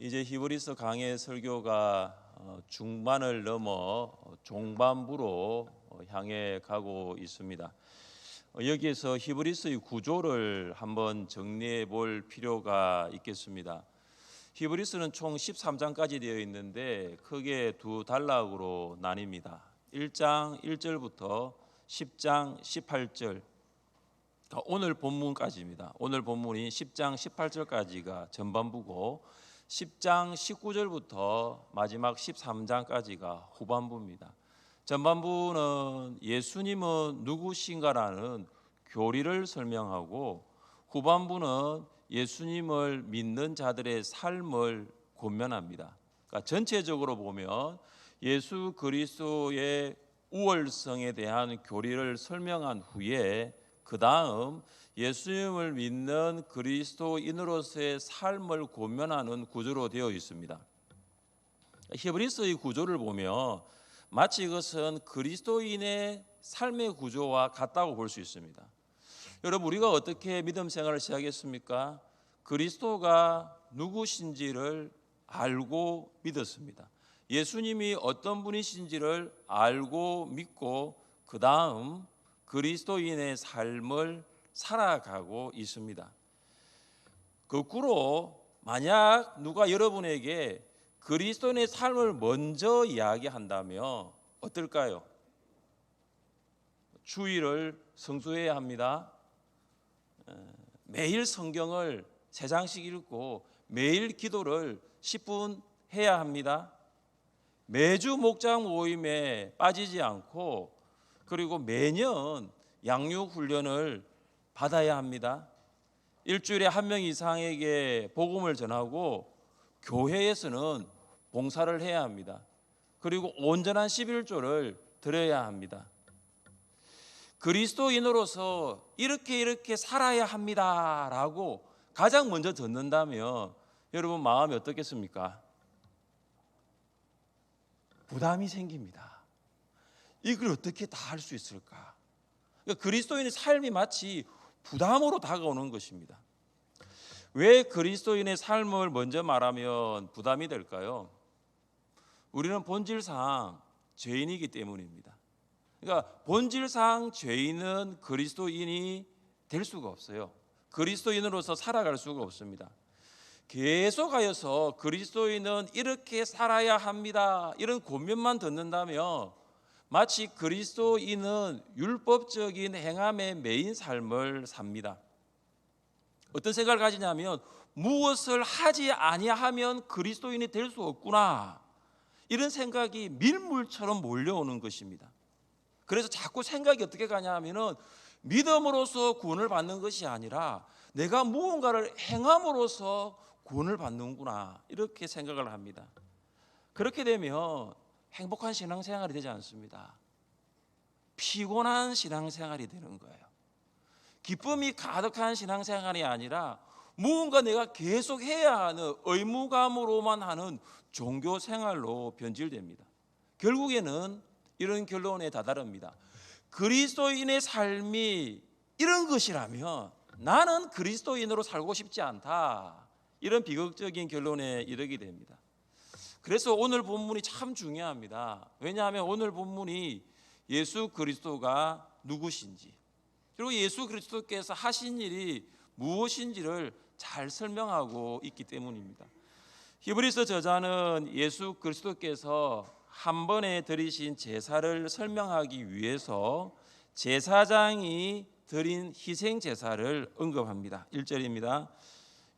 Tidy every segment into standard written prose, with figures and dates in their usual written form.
이제 히브리서 강해 설교가 중반을 넘어 종반부로 향해 가고 있습니다. 여기에서 히브리서의 구조를 한번 정리해 볼 필요가 있겠습니다. 히브리서는 총 13장까지 되어 있는데 크게 두 단락으로 나뉩니다. 1장 1절부터 10장 18절, 오늘 본문까지입니다. 오늘 본문이 10장 18절까지가 전반부고 10장 19절부터 마지막 13장까지가 후반부입니다. 전반부는 예수님은 누구신가라는 교리를 설명하고, 후반부는 예수님을 믿는 자들의 삶을 권면합니다. 그러니까 전체적으로 보면 예수 그리스도의 우월성에 대한 교리를 설명한 후에 그 다음 예수님을 믿는 그리스도인으로서의 삶을 권면하는 구조로 되어 있습니다. 히브리서의 구조를 보면 마치 이것은 그리스도인의 삶의 구조와 같다고 볼 수 있습니다. 여러분, 우리가 어떻게 믿음 생활을 시작했습니까? 그리스도가 누구신지를 알고 믿었습니다. 예수님이 어떤 분이신지를 알고 믿고 그 다음 그리스도인의 삶을 살아가고 있습니다. 거꾸로 만약 누가 여러분에게 그리스도인의 삶을 먼저 이야기한다면 어떨까요? 주일을 성수해야 합니다. 매일 성경을 3장씩 읽고 매일 기도를 10분 해야 합니다. 매주 목장 모임에 빠지지 않고 그리고 매년 양육 훈련을 받아야 합니다. 일주일에 1명 이상에게 복음을 전하고 교회에서는 봉사를 해야 합니다. 그리고 온전한 11조를 드려야 합니다. 그리스도인으로서 이렇게 살아야 합니다라고 가장 먼저 듣는다면 여러분 마음이 어떻겠습니까? 부담이 생깁니다. 이걸 어떻게 다 할 수 있을까? 그러니까 그리스도인의 삶이 마치 부담으로 다가오는 것입니다. 왜 그리스도인의 삶을 먼저 말하면 부담이 될까요? 우리는 본질상 죄인이기 때문입니다. 그러니까 본질상 죄인은 그리스도인이 될 수가 없어요. 그리스도인으로서 살아갈 수가 없습니다. 계속하여서 그리스도인은 이렇게 살아야 합니다, 이런 권면만 듣는다면 마치 그리스도인은 율법적인 행함에 매인 삶을 삽니다. 어떤 생각을 가지냐면 무엇을 하지 아니하면 그리스도인이 될 수 없구나, 이런 생각이 밀물처럼 몰려오는 것입니다. 그래서 자꾸 생각이 어떻게 가냐 하면은 믿음으로서 구원을 받는 것이 아니라 내가 무언가를 행함으로써 구원을 받는구나, 이렇게 생각을 합니다. 그렇게 되면 행복한 신앙생활이 되지 않습니다. 피곤한 신앙생활이 되는 거예요. 기쁨이 가득한 신앙생활이 아니라 무언가 내가 계속 해야 하는 의무감으로만 하는 종교생활로 변질됩니다. 결국에는 이런 결론에 다다릅니다. 그리스도인의 삶이 이런 것이라면 나는 그리스도인으로 살고 싶지 않다, 이런 비극적인 결론에 이르게 됩니다. 그래서 오늘 본문이 참 중요합니다. 왜냐하면 오늘 본문이 예수 그리스도가 누구신지, 그리고 예수 그리스도께서 하신 일이 무엇인지를 잘 설명하고 있기 때문입니다. 히브리서 저자는 예수 그리스도께서 한 번에 드리신 제사를 설명하기 위해서 제사장이 드린 희생 제사를 언급합니다. 1절입니다.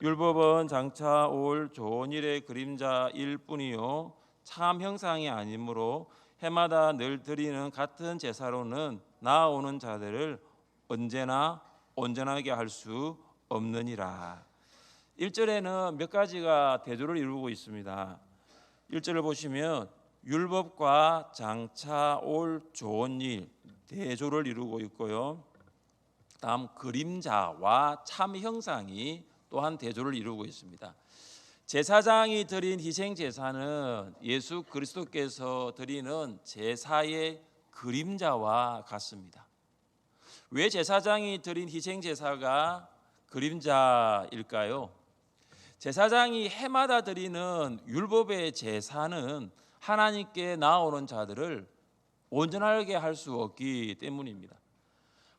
율법은 장차 올 좋은 일의 그림자일 뿐이요 참 형상이 아니므로 해마다 늘 드리는 같은 제사로는 나아오는 자들을 언제나 온전하게 할 수 없느니라. 1절에는 몇 가지가 대조를 이루고 있습니다. 1절을 보시면 율법과 장차 올 좋은 일, 대조를 이루고 있고요. 다음 그림자와 참 형상이 또한 대조를 이루고 있습니다. 제사장이 드린 희생 제사는 예수 그리스도께서 드리는 제사의 그림자와 같습니다. 왜 제사장이 드린 희생 제사가 그림자일까요? 제사장이 해마다 드리는 율법의 제사는 하나님께 나오는 자들을 온전하게 할 수 없기 때문입니다.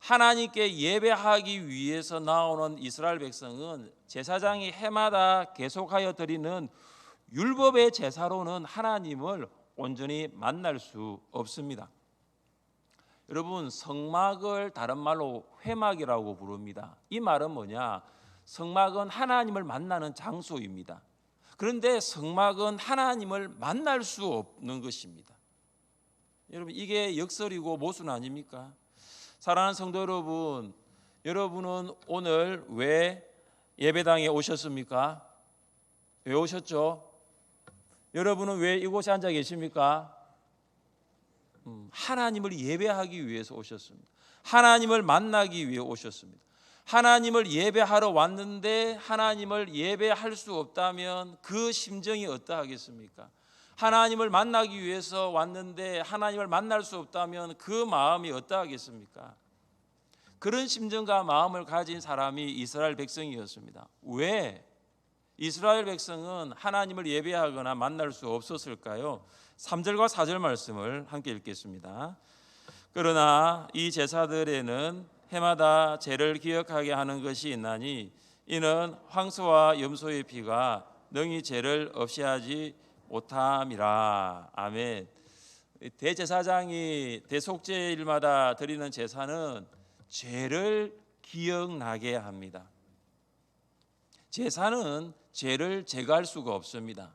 하나님께 예배하기 위해서 나오는 이스라엘 백성은 제사장이 해마다 계속하여 드리는 율법의 제사로는 하나님을 온전히 만날 수 없습니다. 여러분, 성막을 다른 말로 회막이라고 부릅니다. 이 말은 뭐냐? 성막은 하나님을 만나는 장소입니다. 그런데 성막은 하나님을 만날 수 없는 것입니다. 여러분, 이게 역설이고 모순 아닙니까? 사랑하는 성도 여러분, 여러분은 오늘 왜 예배당에 오셨습니까? 왜 오셨죠? 여러분은 왜 이곳에 앉아 계십니까? 하나님을 예배하기 위해서 오셨습니다. 하나님을 만나기 위해 오셨습니다. 하나님을 예배하러 왔는데 하나님을 예배할 수 없다면 그 심정이 어떠하겠습니까? 하나님을 만나기 위해서 왔는데 하나님을 만날 수 없다면 그 마음이 어떠하겠습니까? 그런 심정과 마음을 가진 사람이 이스라엘 백성이었습니다. 왜 이스라엘 백성은 하나님을 예배하거나 만날 수 없었을까요? 3절과 4절 말씀을 함께 읽겠습니다. 그러나 이 제사들에는 해마다 죄를 기억하게 하는 것이 있나니 이는 황소와 염소의 피가 능히 죄를 없이 하지 못함이라. 아멘. 대제사장이 대속죄일마다 드리는 제사는 죄를 기억나게 합니다. 제사는 죄를 제거할 수가 없습니다.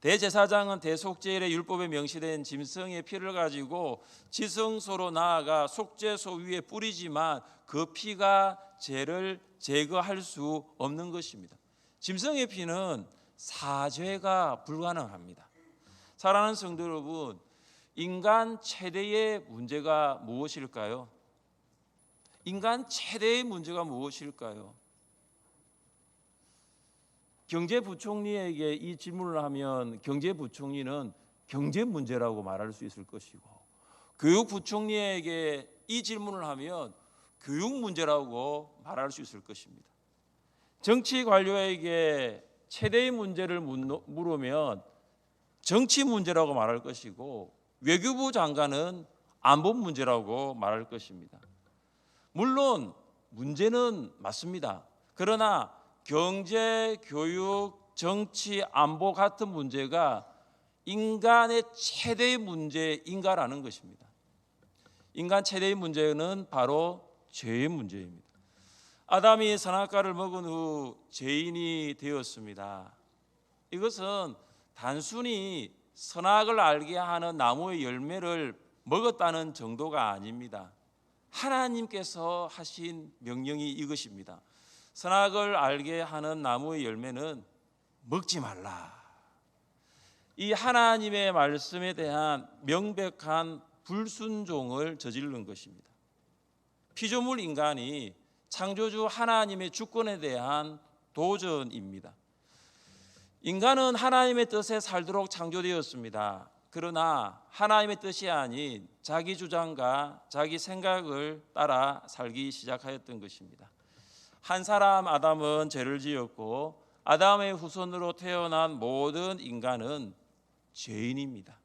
대제사장은 대속죄일의 율법에 명시된 짐승의 피를 가지고 지성소로 나아가 속죄소 위에 뿌리지만 그 피가 죄를 제거할 수 없는 것입니다. 짐승의 피는 사죄가 불가능합니다. 사랑하는 성도 여러분, 인간 최대의 문제가 무엇일까요? 인간 최대의 문제가 무엇일까요? 경제부총리에게 이 질문을 하면 경제부총리는 경제 문제라고 말할 수 있을 것이고, 교육부총리에게 이 질문을 하면 교육 문제라고 말할 수 있을 것입니다. 정치 관료에게 최대의 문제를 물으면 정치 문제라고 말할 것이고, 외교부 장관은 안보 문제라고 말할 것입니다. 물론 문제는 맞습니다. 그러나 경제, 교육, 정치, 안보 같은 문제가 인간의 최대의 문제인가라는 것입니다. 인간 최대의 문제는 바로 죄의 문제입니다. 아담이 선악과를 먹은 후 죄인이 되었습니다. 이것은 단순히 선악을 알게 하는 나무의 열매를 먹었다는 정도가 아닙니다. 하나님께서 하신 명령이 이것입니다. 선악을 알게 하는 나무의 열매는 먹지 말라. 이 하나님의 말씀에 대한 명백한 불순종을 저지른 것입니다. 피조물 인간이 창조주 하나님의 주권에 대한 도전입니다. 인간은 하나님의 뜻에 살도록 창조되었습니다. 그러나 하나님의 뜻이 아닌 자기 주장과 자기 생각을 따라 살기 시작하였던 것입니다. 한 사람 아담은 죄를 지었고 아담의 후손으로 태어난 모든 인간은 죄인입니다.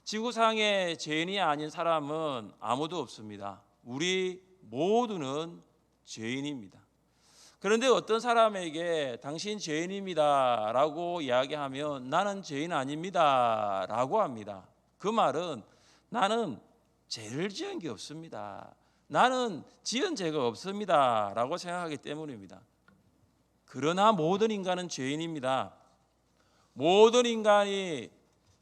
지구상에 죄인이 아닌 사람은 아무도 없습니다. 우리 모두는 죄인입니다. 그런데 어떤 사람에게 당신 죄인입니다 라고 이야기하면 나는 죄인 아닙니다 라고 합니다. 그 말은 나는 죄를 지은 게 없습니다. 나는 지은 죄가 없습니다 라고 생각하기 때문입니다. 그러나 모든 인간은 죄인입니다. 모든 인간이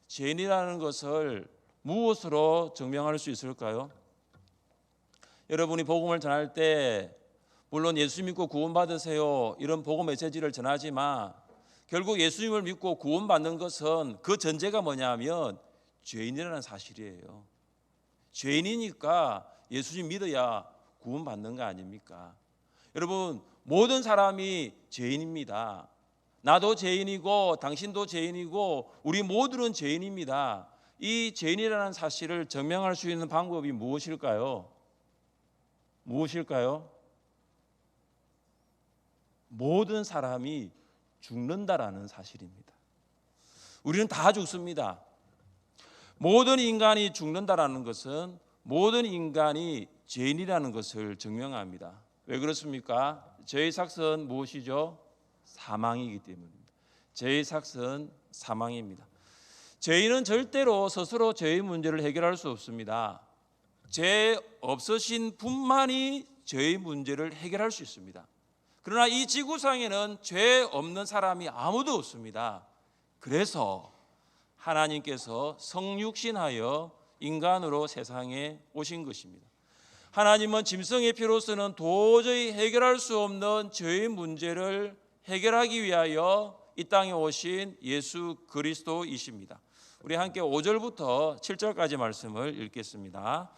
죄인이라는 것을 무엇으로 증명할 수 있을까요? 여러분이 복음을 전할 때 물론 예수 믿고 구원받으세요 이런 복음 메시지를 전하지만 결국 예수님을 믿고 구원받는 것은 그 전제가 뭐냐면 죄인이라는 사실이에요. 죄인이니까 예수님 믿어야 구원받는 거 아닙니까? 여러분, 모든 사람이 죄인입니다. 나도 죄인이고 당신도 죄인이고 우리 모두는 죄인입니다. 이 죄인이라는 사실을 증명할 수 있는 방법이 무엇일까요? 무엇일까요? 모든 사람이 죽는다라는 사실입니다. 우리는 다 죽습니다. 모든 인간이 죽는다라는 것은 모든 인간이 죄인이라는 것을 증명합니다. 왜 그렇습니까? 죄의 삭은 무엇이죠? 사망이기 때문입니다. 죄의 삭은 사망입니다. 죄인은 절대로 스스로 죄의 문제를 해결할 수 없습니다. 죄 없으신 분만이 죄의 문제를 해결할 수 있습니다. 그러나 이 지구상에는 죄 없는 사람이 아무도 없습니다. 그래서 하나님께서 성육신하여 인간으로 세상에 오신 것입니다. 하나님은 짐승의 피로서는 도저히 해결할 수 없는 죄의 문제를 해결하기 위하여 이 땅에 오신 예수 그리스도이십니다. 우리 함께 5절부터 7절까지 말씀을 읽겠습니다.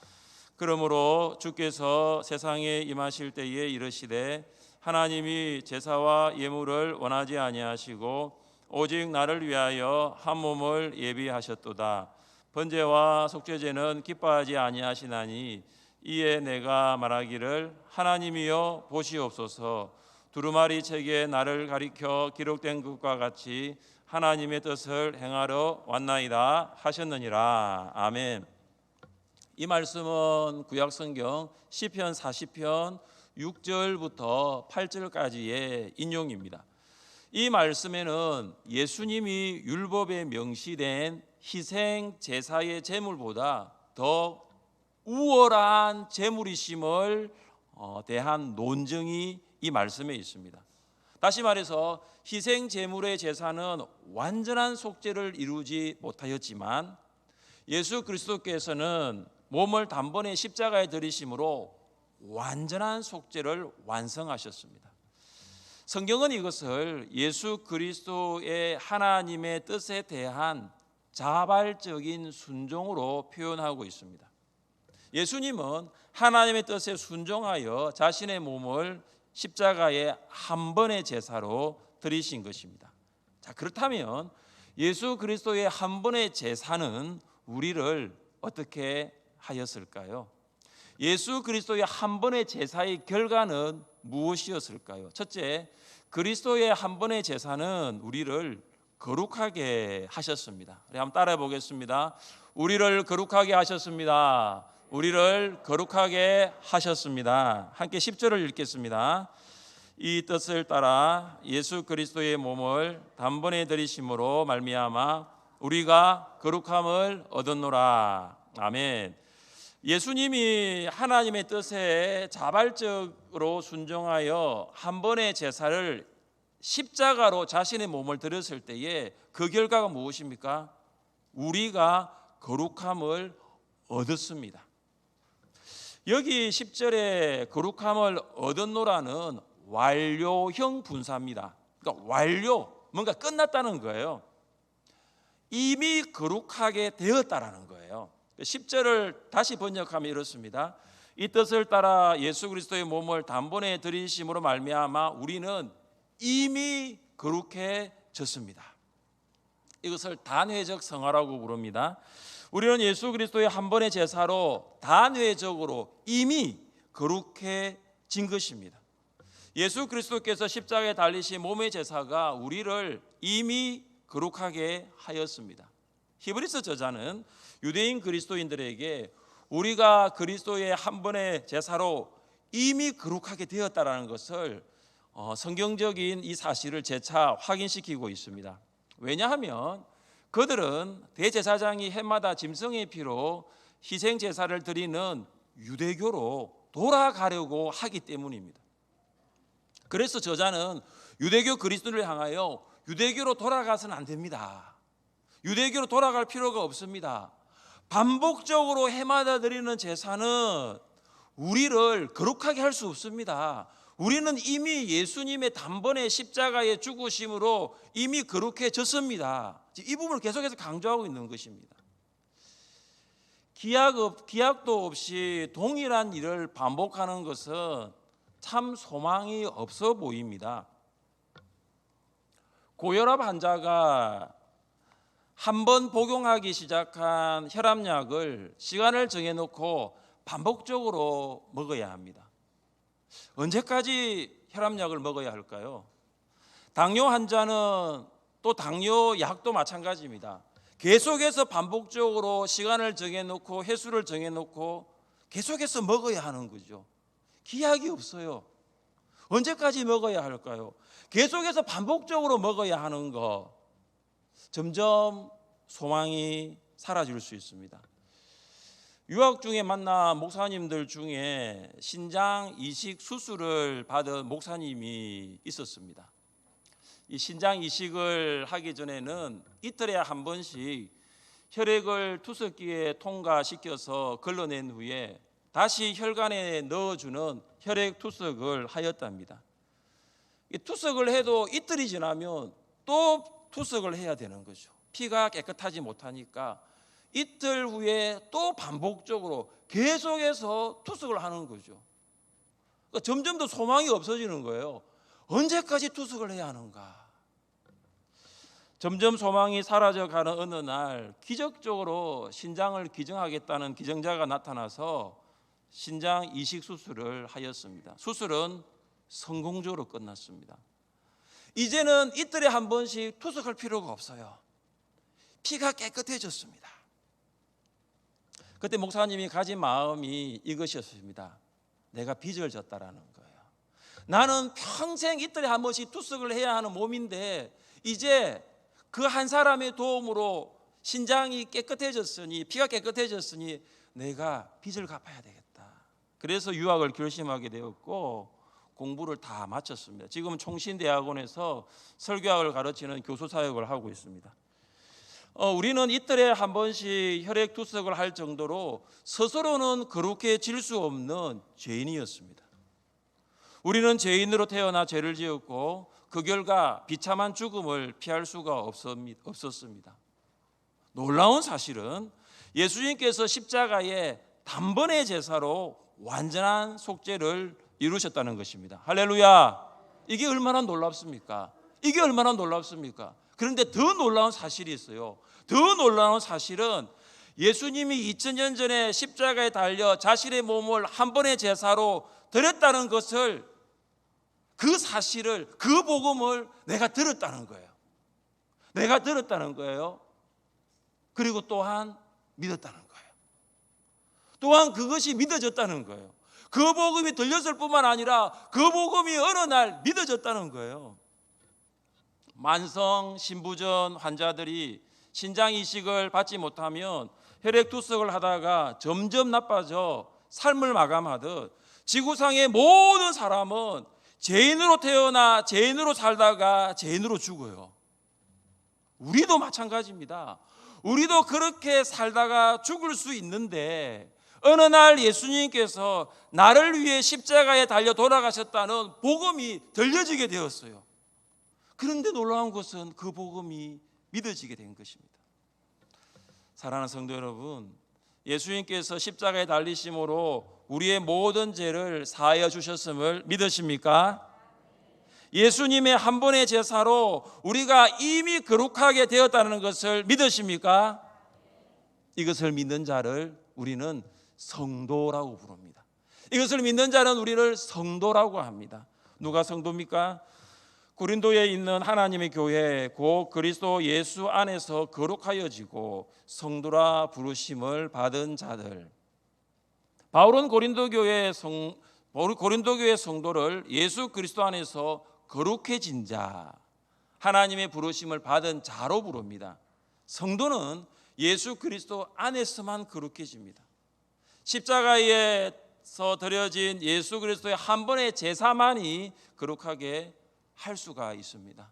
그러므로 주께서 세상에 임하실 때에 이르시되 하나님이 제사와 예물을 원하지 아니하시고 오직 나를 위하여 한 몸을 예비하셨도다. 번제와 속죄제는 기뻐하지 아니하시나니 이에 내가 말하기를 하나님이여 보시옵소서. 두루마리 책에 나를 가리켜 기록된 것과 같이 하나님의 뜻을 행하러 왔나이다 하셨느니라. 아멘. 이 말씀은 구약성경 시편 40편 6절부터 8절까지의 인용입니다. 이 말씀에는 예수님이 율법에 명시된 희생 제사의 제물보다 더 우월한 제물이심을 대한 논증이 이 말씀에 있습니다. 다시 말해서 희생 제물의 제사는 완전한 속죄를 이루지 못하였지만 예수 그리스도께서는 몸을 단번에 십자가에 들이심으로 완전한 속죄를 완성하셨습니다. 성경은 이것을 예수 그리스도의 하나님의 뜻에 대한 자발적인 순종으로 표현하고 있습니다. 예수님은 하나님의 뜻에 순종하여 자신의 몸을 십자가에 한 번의 제사로 드리신 것입니다. 자, 그렇다면 예수 그리스도의 한 번의 제사는 우리를 어떻게 하였을까요? 예수 그리스도의 한 번의 제사의 결과는 무엇이었을까요? 첫째, 그리스도의 한 번의 제사는 우리를 거룩하게 하셨습니다. 우리 한번 따라해 보겠습니다. 우리를 거룩하게 하셨습니다. 우리를 거룩하게 하셨습니다. 함께 10절을 읽겠습니다. 이 뜻을 따라 예수 그리스도의 몸을 단번에 드리심으로 말미암아 우리가 거룩함을 얻었노라. 아멘. 예수님이 하나님의 뜻에 자발적으로 순종하여 한 번의 제사를 십자가로 자신의 몸을 드렸을 때에 그 결과가 무엇입니까? 우리가 거룩함을 얻었습니다. 여기 10절에 거룩함을 얻었노라는 완료형 분사입니다. 그러니까 완료, 뭔가 끝났다는 거예요. 이미 거룩하게 되었다라는 거예요. 10절을 다시 번역하면 이렇습니다. 이 뜻을 따라 예수 그리스도의 몸을 단번에 드리심으로 말미암아 우리는 이미 거룩해졌습니다. 이것을 단회적 성화라고 부릅니다. 우리는 예수 그리스도의 한 번의 제사로 단회적으로 이미 거룩해진 것입니다. 예수 그리스도께서 십자가에 달리신 몸의 제사가 우리를 이미 거룩하게 하였습니다. 히브리서 저자는 유대인 그리스도인들에게 우리가 그리스도의 한 번의 제사로 이미 거룩하게 되었다라는 것을 성경적인 이 사실을 재차 확인시키고 있습니다. 왜냐하면 그들은 대제사장이 해마다 짐승의 피로 희생 제사를 드리는 유대교로 돌아가려고 하기 때문입니다. 그래서 저자는 유대교 그리스도인을 향하여 유대교로 돌아가서는 안 됩니다. 유대교로 돌아갈 필요가 없습니다. 반복적으로 해마다 드리는 제사는 우리를 거룩하게 할 수 없습니다. 우리는 이미 예수님의 단번에 십자가의 죽으심으로 이미 거룩해졌습니다. 이 부분을 계속해서 강조하고 있는 것입니다. 기약도 없이 동일한 일을 반복하는 것은 참 소망이 없어 보입니다. 고혈압 환자가 한 번 복용하기 시작한 혈압약을 시간을 정해놓고 반복적으로 먹어야 합니다. 언제까지 혈압약을 먹어야 할까요? 당뇨 환자는 또 당뇨 약도 마찬가지입니다. 계속해서 반복적으로 시간을 정해놓고 횟수를 정해놓고 계속해서 먹어야 하는 거죠. 기약이 없어요. 언제까지 먹어야 할까요? 계속해서 반복적으로 먹어야 하는 거, 점점 소망이 사라질 수 있습니다. 유학 중에 만난 목사님들 중에 신장 이식 수술을 받은 목사님이 있었습니다. 이 신장 이식을 하기 전에는 이틀에 한 번씩 혈액을 투석기에 통과시켜서 걸러낸 후에 다시 혈관에 넣어주는 혈액 투석을 하였답니다. 이 투석을 해도 이틀이 지나면 또 투석을 해야 되는 거죠. 피가 깨끗하지 못하니까 이틀 후에 또 반복적으로 계속해서 투석을 하는 거죠. 그러니까 점점 더 소망이 없어지는 거예요. 언제까지 투석을 해야 하는가? 점점 소망이 사라져가는 어느 날 기적적으로 신장을 기증하겠다는 기증자가 나타나서 신장 이식 수술을 하였습니다. 수술은 성공적으로 끝났습니다. 이제는 이틀에 한 번씩 투석할 필요가 없어요. 피가 깨끗해졌습니다. 그때 목사님이 가진 마음이 이것이었습니다. 내가 빚을 졌다라는 거예요. 나는 평생 이틀에 한 번씩 투석을 해야 하는 몸인데 이제 그 한 사람의 도움으로 신장이 깨끗해졌으니, 피가 깨끗해졌으니 내가 빚을 갚아야 되겠다. 그래서 유학을 결심하게 되었고 공부를 다 마쳤습니다. 지금은 총신대학원에서 설교학을 가르치는 교수 사역을 하고 있습니다. 우리는 이틀에 한 번씩 혈액 투석을 할 정도로 스스로는 거룩해질 수 없는 죄인이었습니다. 우리는 죄인으로 태어나 죄를 지었고 그 결과 비참한 죽음을 피할 수가 없었습니다. 놀라운 사실은 예수님께서 십자가에 단번에 제사로 완전한 속죄를 이루셨다는 것입니다. 할렐루야. 이게 얼마나 놀랍습니까? 이게 얼마나 놀랍습니까? 그런데 더 놀라운 사실이 있어요. 더 놀라운 사실은 예수님이 2000년 전에 십자가에 달려 자신의 몸을 한 번의 제사로 드렸다는 것을, 그 사실을, 그 복음을 내가 들었다는 거예요. 내가 들었다는 거예요. 그리고 또한 믿었다는 거예요. 또한 그것이 믿어졌다는 거예요. 그 복음이 들렸을 뿐만 아니라 그 복음이 어느 날 믿어졌다는 거예요. 만성 신부전 환자들이 신장 이식을 받지 못하면 혈액 투석을 하다가 점점 나빠져 삶을 마감하듯 지구상의 모든 사람은 죄인으로 태어나 죄인으로 살다가 죄인으로 죽어요. 우리도 마찬가지입니다. 우리도 그렇게 살다가 죽을 수 있는데 어느 날 예수님께서 나를 위해 십자가에 달려 돌아가셨다는 복음이 들려지게 되었어요. 그런데 놀라운 것은 그 복음이 믿어지게 된 것입니다. 사랑하는 성도 여러분, 예수님께서 십자가에 달리심으로 우리의 모든 죄를 사하여 주셨음을 믿으십니까? 예수님의 한 번의 제사로 우리가 이미 거룩하게 되었다는 것을 믿으십니까? 이것을 믿는 자를 우리는 성도라고 부릅니다. 이것을 믿는 자는 우리를 성도라고 합니다. 누가 성도입니까? 고린도에 있는 하나님의 교회, 곧 그리스도 예수 안에서 거룩하여지고 성도라 부르심을 받은 자들. 바울은 고린도 교회 성도를 예수 그리스도 안에서 거룩해진 자, 하나님의 부르심을 받은 자로 부릅니다. 성도는 예수 그리스도 안에서만 거룩해집니다. 십자가에서 드려진 예수 그리스도의 한 번의 제사만이 거룩하게 할 수가 있습니다.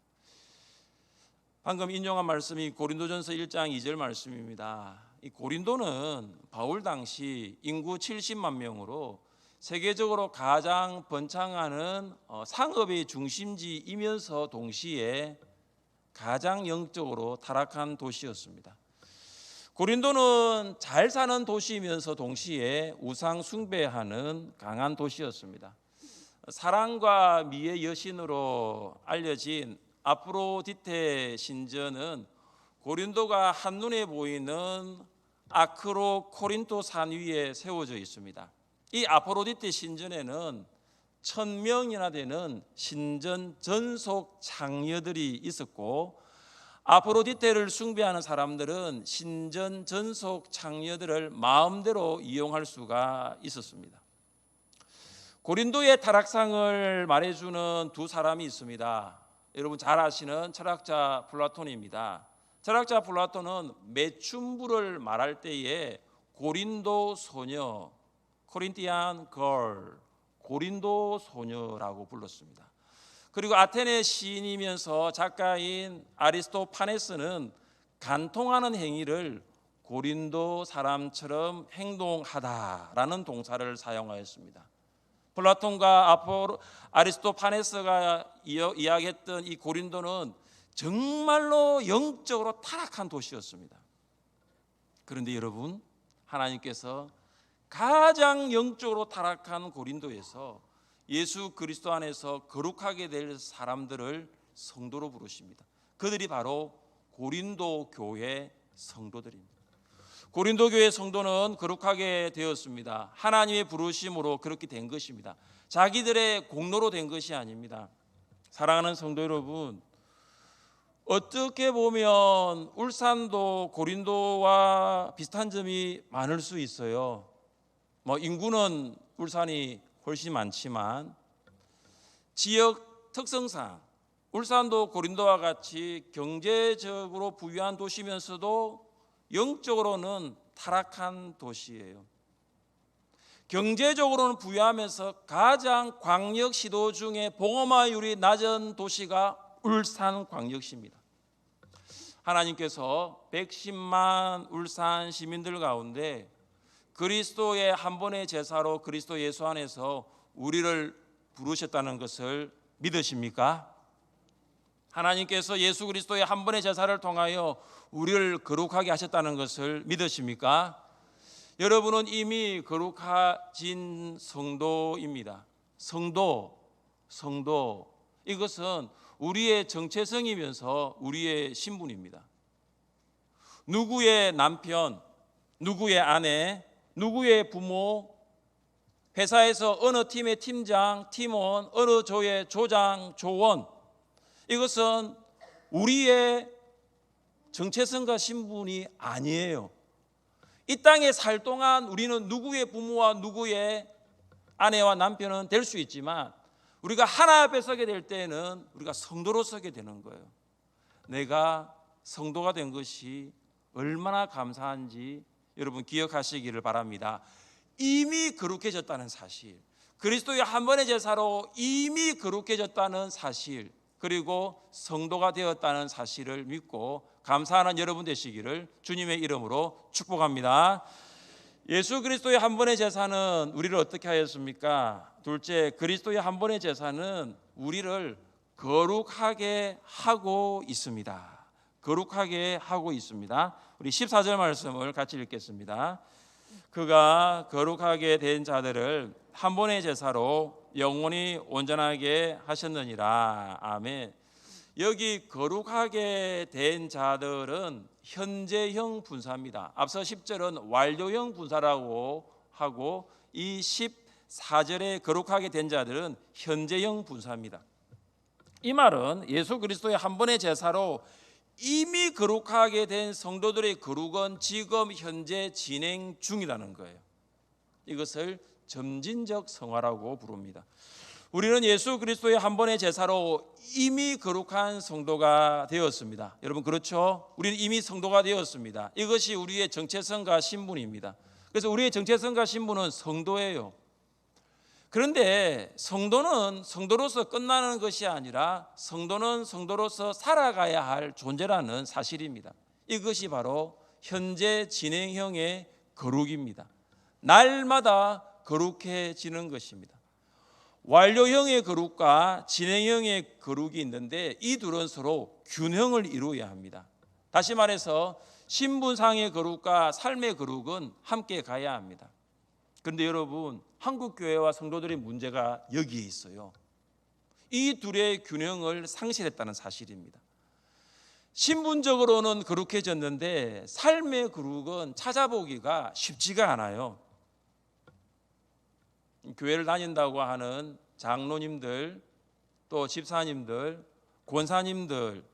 방금 인용한 말씀이 고린도전서 1장 2절 말씀입니다. 이 고린도는 바울 당시 인구 70만 명으로 세계적으로 가장 번창하는 상업의 중심지이면서 동시에 가장 영적으로 타락한 도시였습니다. 고린도는 잘 사는 도시이면서 동시에 우상 숭배하는 강한 도시였습니다. 사랑과 미의 여신으로 알려진 아프로디테 신전은 고린도가 한눈에 보이는 아크로 코린토 산 위에 세워져 있습니다. 이 아프로디테 신전에는 1000명이나 되는 신전 전속 장녀들이 있었고, 아프로디테를 숭배하는 사람들은 신전 전속 장녀들을 마음대로 이용할 수가 있었습니다. 고린도의 타락상을 말해주는 두 사람이 있습니다. 여러분 잘 아시는 철학자 플라톤입니다. 철학자 플라톤은 매춘부를 말할 때에 고린도 소녀, 코린티안 걸, 고린도 소녀라고 불렀습니다. 그리고 아테네 시인이면서 작가인 아리스토파네스는 간통하는 행위를 고린도 사람처럼 행동하다라는 동사를 사용하였습니다. 플라톤과 아리스토파네스가 이야기했던 이 고린도는 정말로 영적으로 타락한 도시였습니다. 그런데 여러분, 하나님께서 가장 영적으로 타락한 고린도에서 예수 그리스도 안에서 거룩하게 될 사람들을 성도로 부르십니다. 그들이 바로 고린도 교회 성도들입니다. 고린도 교회 성도는 거룩하게 되었습니다. 하나님의 부르심으로 그렇게 된 것입니다. 자기들의 공로로 된 것이 아닙니다. 사랑하는 성도 여러분, 어떻게 보면 울산도 고린도와 비슷한 점이 많을 수 있어요. 인구는 울산이 훨씬 많지만 지역 특성상 울산도 고린도와 같이 경제적으로 부유한 도시면서도 영적으로는 타락한 도시예요. 경제적으로는 부유하면서 가장 광역시도 중에 봉업화율이 낮은 도시가 울산광역시입니다. 하나님께서 110만 울산 시민들 가운데 그리스도의 한 번의 제사로 그리스도 예수 안에서 우리를 부르셨다는 것을 믿으십니까? 하나님께서 예수 그리스도의 한 번의 제사를 통하여 우리를 거룩하게 하셨다는 것을 믿으십니까? 여러분은 이미 거룩하신 성도입니다. 성도 이것은 우리의 정체성이면서 우리의 신분입니다. 누구의 남편, 누구의 아내, 누구의 부모, 회사에서 어느 팀의 팀장, 팀원, 어느 조의 조장, 조원, 이것은 우리의 정체성과 신분이 아니에요. 이 땅에 살 동안 우리는 누구의 부모와 누구의 아내와 남편은 될 수 있지만 우리가 하나 앞에 서게 될 때는 우리가 성도로 서게 되는 거예요. 내가 성도가 된 것이 얼마나 감사한지 여러분 기억하시기를 바랍니다. 이미 거룩해졌다는 사실, 그리스도의 한 번의 제사로 이미 거룩해졌다는 사실, 그리고 성도가 되었다는 사실을 믿고 감사하는 여러분 되시기를 주님의 이름으로 축복합니다. 예수 그리스도의 한 번의 제사는 우리를 어떻게 하였습니까? 둘째, 그리스도의 한 번의 제사는 우리를 거룩하게 하고 있습니다. 거룩하게 하고 있습니다. 우리 14절 말씀을 같이 읽겠습니다. 그가 거룩하게 된 자들을 한 번의 제사로 영원히 온전하게 하셨느니라. 아멘. 여기 거룩하게 된 자들은 현재형 분사입니다. 앞서 10절은 완료형 분사라고 하고 이 14절에 거룩하게 된 자들은 현재형 분사입니다. 이 말은 예수 그리스도의 한 번의 제사로 이미 거룩하게 된 성도들의 거룩은 지금 현재 진행 중이라는 거예요. 이것을 점진적 성화라고 부릅니다. 우리는 예수 그리스도의 한 번의 제사로 이미 거룩한 성도가 되었습니다. 여러분 그렇죠? 우리는 이미 성도가 되었습니다. 이것이 우리의 정체성과 신분입니다. 그래서 우리의 정체성과 신분은 성도예요. 그런데 성도는 성도로서 끝나는 것이 아니라 성도는 성도로서 살아가야 할 존재라는 사실입니다. 이것이 바로 현재 진행형의 거룩입니다. 날마다 거룩해지는 것입니다. 완료형의 거룩과 진행형의 거룩이 있는데 이 둘은 서로 균형을 이루어야 합니다. 다시 말해서 신분상의 거룩과 삶의 거룩은 함께 가야 합니다. 그런데 여러분, 한국 교회와 성도들의 문제가 여기에 있어요. 이 둘의 균형을 상실했다는 사실입니다. 신분적으로는 거룩해졌는데 삶의 거룩은 찾아보기가 쉽지가 않아요. 교회를 다닌다고 하는 장로님들, 또 집사님들, 권사님들,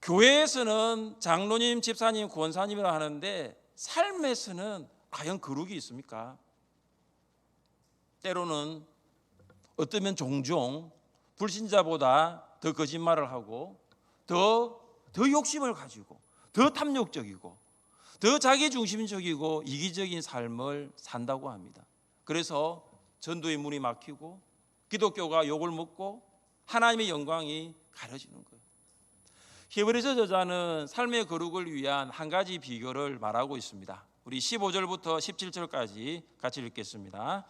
교회에서는 장로님, 집사님, 권사님이라 하는데 삶에서는 과연 거룩이 있습니까? 때로는 어쩌면 종종 불신자보다 더 거짓말을 하고 더 욕심을 가지고 더 탐욕적이고 더 자기중심적이고 이기적인 삶을 산다고 합니다. 그래서 전도의 문이 막히고 기독교가 욕을 먹고 하나님의 영광이 가려지는 거예요. 히브리서 저자는 삶의 거룩을 위한 한 가지 비결을 말하고 있습니다. 우리 15절부터 17절까지 같이 읽겠습니다.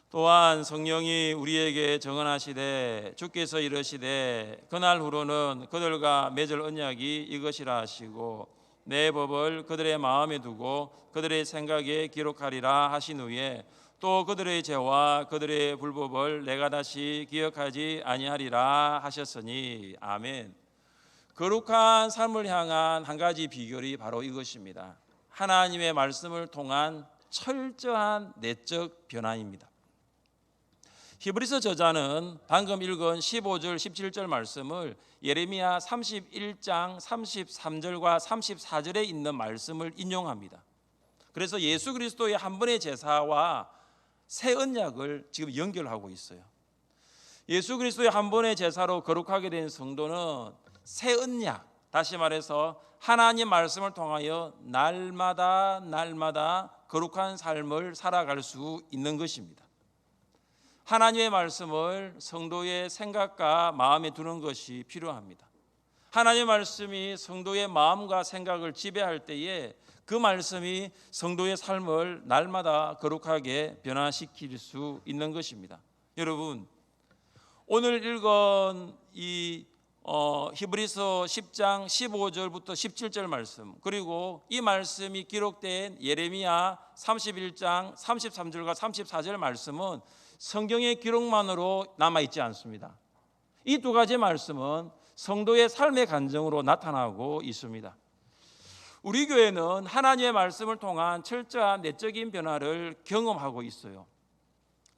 또한 성령이 우리에게 정언하시되 주께서 이르시되 그날 후로는 그들과 맺을 언약이 이것이라 하시고 내 법을 그들의 마음에 두고 그들의 생각에 기록하리라 하신 후에 또 그들의 죄와 그들의 불법을 내가 다시 기억하지 아니하리라 하셨으니. 아멘. 거룩한 삶을 향한 한 가지 비결이 바로 이것입니다. 하나님의 말씀을 통한 철저한 내적 변화입니다. 히브리서 저자는 방금 읽은 15절 17절 말씀을 예레미야 31장 33절과 34절에 있는 말씀을 인용합니다. 그래서 예수 그리스도의 한 번의 제사와 새 언약을 지금 연결하고 있어요. 예수 그리스도의 한 번의 제사로 거룩하게 된 성도는 새 언약, 다시 말해서 하나님 말씀을 통하여 날마다 거룩한 삶을 살아갈 수 있는 것입니다. 하나님의 말씀을 성도의 생각과 마음에 두는 것이 필요합니다. 하나님의 말씀이 성도의 마음과 생각을 지배할 때에 그 말씀이 성도의 삶을 날마다 거룩하게 변화시킬 수 있는 것입니다. 여러분, 오늘 읽은 이 히브리서 10장 15절부터 17절 말씀, 그리고 이 말씀이 기록된 예레미야 31장 33절과 34절 말씀은 성경의 기록만으로 남아있지 않습니다. 이 두 가지 말씀은 성도의 삶의 간증으로 나타나고 있습니다. 우리 교회는 하나님의 말씀을 통한 철저한 내적인 변화를 경험하고 있어요.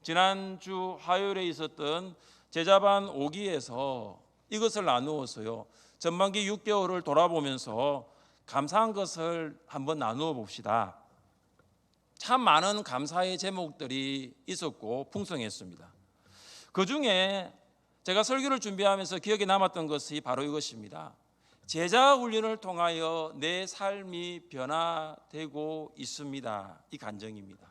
지난주 화요일에 있었던 제자반 5기에서 이것을 나누었어요. 전반기 6개월을 돌아보면서 감사한 것을 한번 나누어 봅시다. 참 많은 감사의 제목들이 있었고 풍성했습니다. 그 중에 제가 설교를 준비하면서 기억에 남았던 것이 바로 이것입니다. 제자 훈련을 통하여 내 삶이 변화되고 있습니다. 이 간증입니다.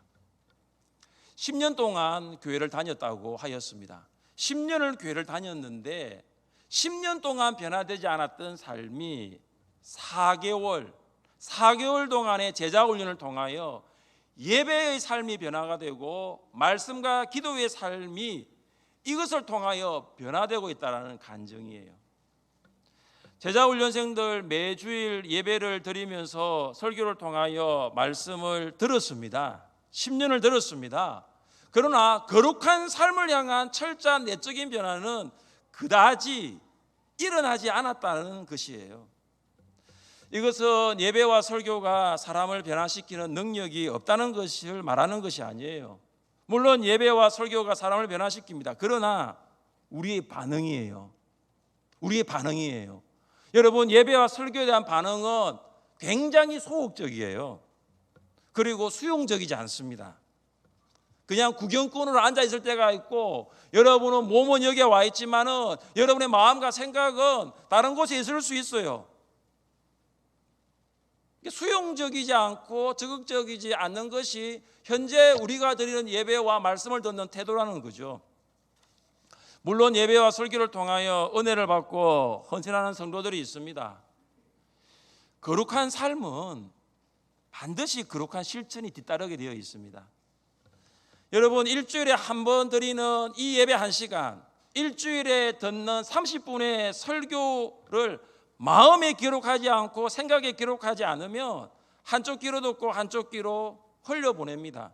10년 동안 교회를 다녔다고 하였습니다. 10년을 교회를 다녔는데 10년 동안 변화되지 않았던 삶이 4개월 동안의 제자 훈련을 통하여 예배의 삶이 변화가 되고 말씀과 기도의 삶이 이것을 통하여 변화되고 있다는 간증이에요. 제자훈련생들 매주일 예배를 드리면서 설교를 통하여 말씀을 들었습니다. 10년을 들었습니다. 그러나 거룩한 삶을 향한 철저한 내적인 변화는 그다지 일어나지 않았다는 것이에요. 이것은 예배와 설교가 사람을 변화시키는 능력이 없다는 것을 말하는 것이 아니에요. 물론 예배와 설교가 사람을 변화시킵니다. 그러나 우리의 반응이에요. 여러분, 예배와 설교에 대한 반응은 굉장히 소극적이에요. 그리고 수용적이지 않습니다. 그냥 구경꾼으로 앉아 있을 때가 있고, 여러분은 몸은 여기에 와 있지만은 여러분의 마음과 생각은 다른 곳에 있을 수 있어요. 수용적이지 않고 적극적이지 않는 것이 현재 우리가 드리는 예배와 말씀을 듣는 태도라는 거죠. 물론 예배와 설교를 통하여 은혜를 받고 헌신하는 성도들이 있습니다. 거룩한 삶은 반드시 거룩한 실천이 뒤따르게 되어 있습니다. 여러분, 일주일에 한 번 드리는 이 예배 1시간, 일주일에 듣는 30분의 설교를 마음에 기록하지 않고 생각에 기록하지 않으면 한쪽 귀로 듣고 한쪽 귀로 흘려보냅니다.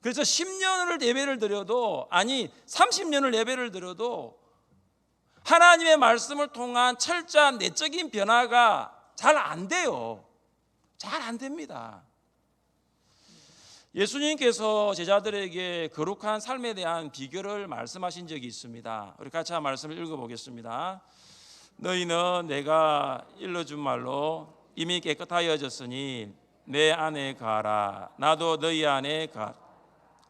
그래서 10년을 예배를 드려도, 아니 30년을 예배를 드려도 하나님의 말씀을 통한 철저한 내적인 변화가 잘 안 돼요. 잘 안 됩니다. 예수님께서 제자들에게 거룩한 삶에 대한 비결을 말씀하신 적이 있습니다. 우리 같이 한 말씀을 읽어보겠습니다. 너희는 내가 일러준 말로 이미 깨끗하여졌으니 내 안에 거하라. 나도 너희 안에 거하라.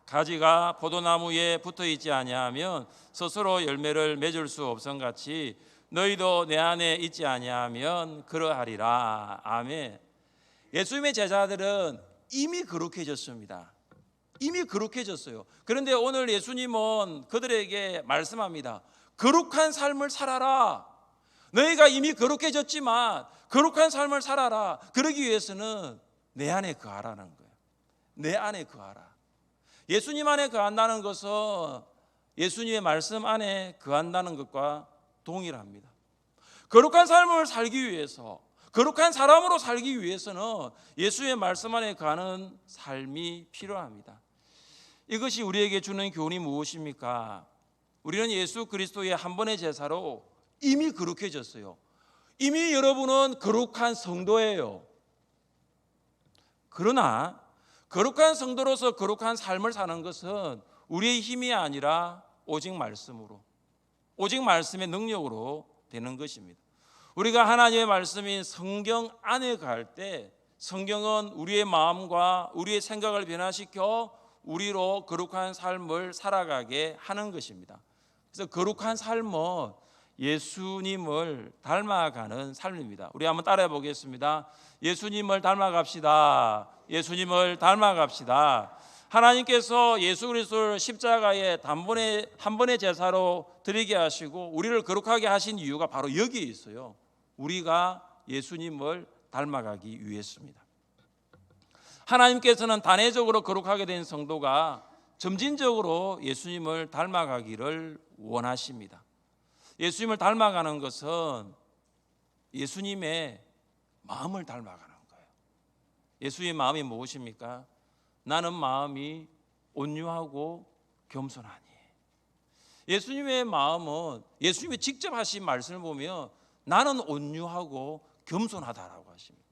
가지가 포도나무에 붙어있지 아니하면 스스로 열매를 맺을 수 없음같이 너희도 내 안에 있지 아니하면 그러하리라. 아멘. 예수님의 제자들은 이미 거룩해졌습니다. 이미 거룩해졌어요. 그런데 오늘 예수님은 그들에게 말씀합니다. 거룩한 삶을 살아라. 너희가 이미 거룩해졌지만 거룩한 삶을 살아라. 그러기 위해서는 내 안에 거하라는 거예요. 내 안에 거하라. 예수님 안에 거한다는 것은 예수님의 말씀 안에 거한다는 것과 동일합니다. 거룩한 삶을 살기 위해서, 거룩한 사람으로 살기 위해서는 예수의 말씀 안에 거하는 삶이 필요합니다. 이것이 우리에게 주는 교훈이 무엇입니까? 우리는 예수 그리스도의 한 번의 제사로 이미 거룩해졌어요. 이미 여러분은 거룩한 성도예요. 그러나 거룩한 성도로서 거룩한 삶을 사는 것은 우리의 힘이 아니라 오직 말씀으로, 오직 말씀의 능력으로 되는 것입니다. 우리가 하나님의 말씀인 성경 안에 갈 때 성경은 우리의 마음과 우리의 생각을 변화시켜 우리로 거룩한 삶을 살아가게 하는 것입니다. 그래서 거룩한 삶은 예수님을 닮아가는 삶입니다. 우리 한번 따라해 보겠습니다. 예수님을 닮아갑시다. 예수님을 닮아갑시다. 하나님께서 예수 그리스도를 십자가에 한 번의 제사로 드리게 하시고 우리를 거룩하게 하신 이유가 바로 여기에 있어요. 우리가 예수님을 닮아가기 위해서입니다. 하나님께서는 단회적으로 거룩하게 된 성도가 점진적으로 예수님을 닮아가기를 원하십니다. 예수님을 닮아가는 것은 예수님의 마음을 닮아가는 거예요. 예수님의 마음이 무엇입니까? 나는 마음이 온유하고 겸손하니. 예수님의 마음은 예수님이 직접 하신 말씀을 보면 나는 온유하고 겸손하다라고 하십니다.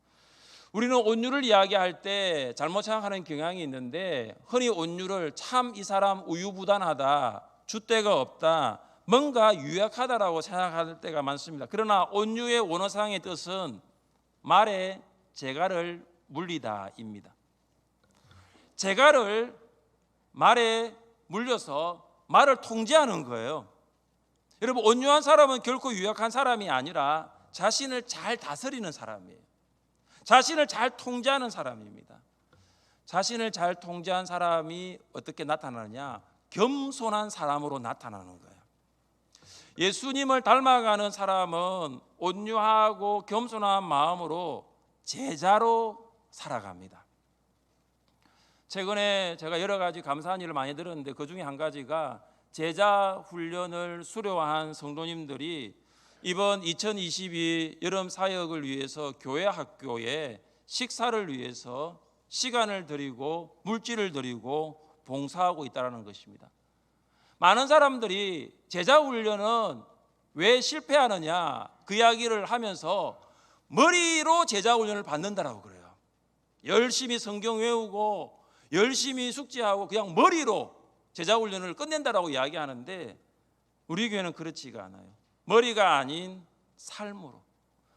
우리는 온유를 이야기할 때 잘못 생각하는 경향이 있는데 흔히 온유를 참 이 사람 우유부단하다, 줏대가 없다, 뭔가 유약하다라고 생각할 때가 많습니다. 그러나 온유의 원어상의 뜻은 말에 재갈을 물리다입니다. 재갈을 말에 물려서 말을 통제하는 거예요. 여러분, 온유한 사람은 결코 유약한 사람이 아니라 자신을 잘 다스리는 사람이에요. 자신을 잘 통제하는 사람입니다. 자신을 잘 통제한 사람이 어떻게 나타나느냐? 겸손한 사람으로 나타나는 거예요. 예수님을 닮아가는 사람은 온유하고 겸손한 마음으로 제자로 살아갑니다. 최근에 제가 여러 가지 감사한 일을 많이 들었는데 그 중에 한 가지가 제자 훈련을 수료한 성도님들이 이번 2022 여름 사역을 위해서 교회 학교에 식사를 위해서 시간을 드리고 물질을 드리고 봉사하고 있다는 것입니다. 많은 사람들이 제자 훈련은 왜 실패하느냐 그 이야기를 하면서 머리로 제자 훈련을 받는다라고 그래요. 열심히 성경 외우고 열심히 숙지하고 그냥 머리로 제자 훈련을 끝낸다라고 이야기하는데 우리 교회는 그렇지가 않아요. 머리가 아닌 삶으로,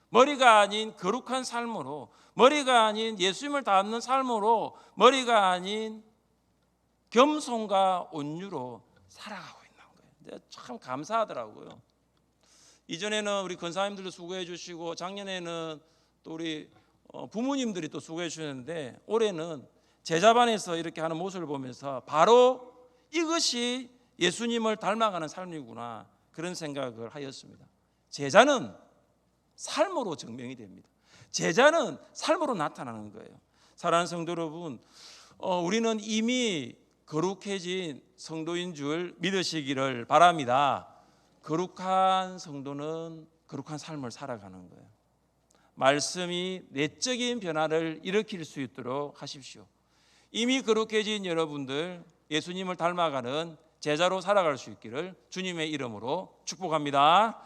머리가 아닌 거룩한 삶으로, 머리가 아닌 예수님을 닮는 삶으로, 머리가 아닌 겸손과 온유로 살아가고 있는 거예요. 참 감사하더라고요. 이전에는 우리 권사님들도 수고해 주시고 작년에는 또 우리 부모님들이 또 수고해 주셨는데 올해는 제자반에서 이렇게 하는 모습을 보면서 바로 이것이 예수님을 닮아가는 삶이구나 그런 생각을 하였습니다. 제자는 삶으로 증명이 됩니다. 제자는 삶으로 나타나는 거예요. 사랑하는 성도 여러분, 우리는 이미 거룩해진 성도인 줄 믿으시기를 바랍니다. 거룩한 성도는 거룩한 삶을 살아가는 거예요. 말씀이 내적인 변화를 일으킬 수 있도록 하십시오. 이미 거룩해진 여러분들 예수님을 닮아가는 제자로 살아갈 수 있기를 주님의 이름으로 축복합니다.